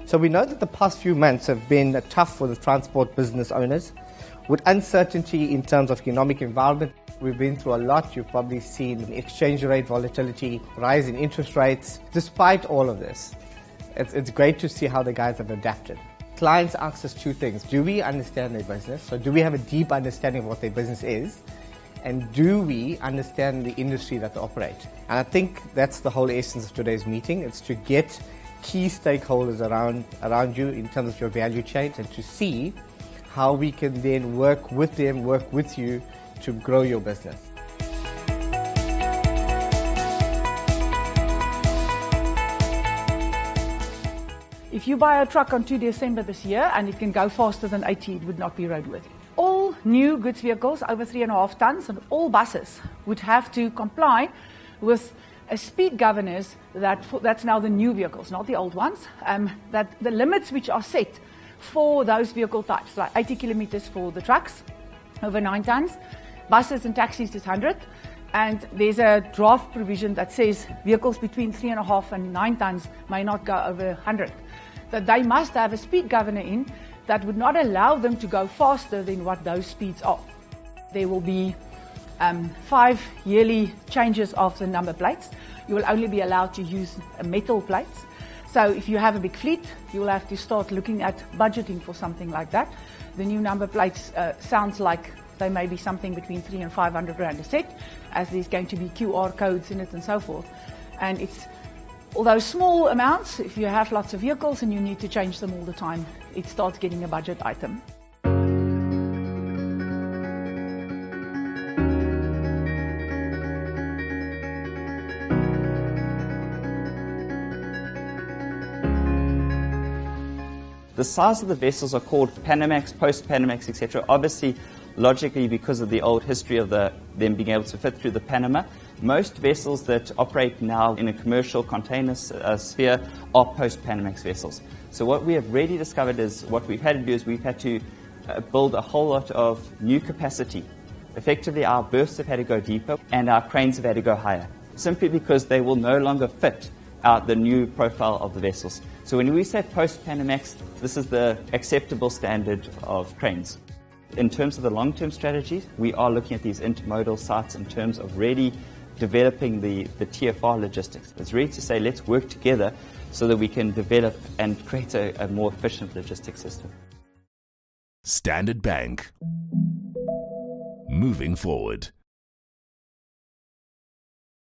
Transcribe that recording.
So we know that the past few months have been tough for the transport business owners. With uncertainty in terms of economic environment, we've been through a lot. You've probably seen exchange rate volatility, rise in interest rates. Despite all of this, it's great to see how the guys have adapted. Clients ask us two things. Do we understand their business? So do we have a deep understanding of what their business is? And do we understand the industry that they operate? And I think that's the whole essence of today's meeting. It's to get key stakeholders around you in terms of your value chain and to see how we can then work with them, work with you to grow your business. If you buy a truck on 2 December this year and it can go faster than 80, it would not be roadworthy. All new goods vehicles over 3.5 tons and all buses would have to comply with a speed governors that's now the new vehicles, not the old ones, that the limits which are set for those vehicle types, like 80 kilometers for the trucks over 9 tons, buses and taxis is 100, and there's a draft provision that says vehicles between 3.5 and 9 tons may not go over 100. That they must have a speed governor in that would not allow them to go faster than what those speeds are. There will be 5 yearly changes of the number plates. You will only be allowed to use metal plates. So if you have a big fleet, you will have to start looking at budgeting for something like that. The new number plates sounds like they may be something between 300 and 500 rand a set, as there's going to be QR codes in it and so forth. And it's, although small amounts, if you have lots of vehicles and you need to change them all the time, it starts getting a budget item. The size of the vessels are called Panamax, post-Panamax, etc. Obviously, logically, because of the old history of them being able to fit through the Panama, most vessels that operate now in a commercial container sphere are post-Panamax vessels. So what we have really discovered is what we've had to do is we've had to build a whole lot of new capacity. Effectively, our berths have had to go deeper and our cranes have had to go higher, simply because they will no longer fit the new profile of the vessels. So when we say post-Panamax, this is the acceptable standard of cranes. In terms of the long-term strategy, we are looking at these intermodal sites in terms of really developing the TFR logistics. It's really to say let's work together so that we can develop and create a more efficient logistics system. Standard Bank. Moving forward.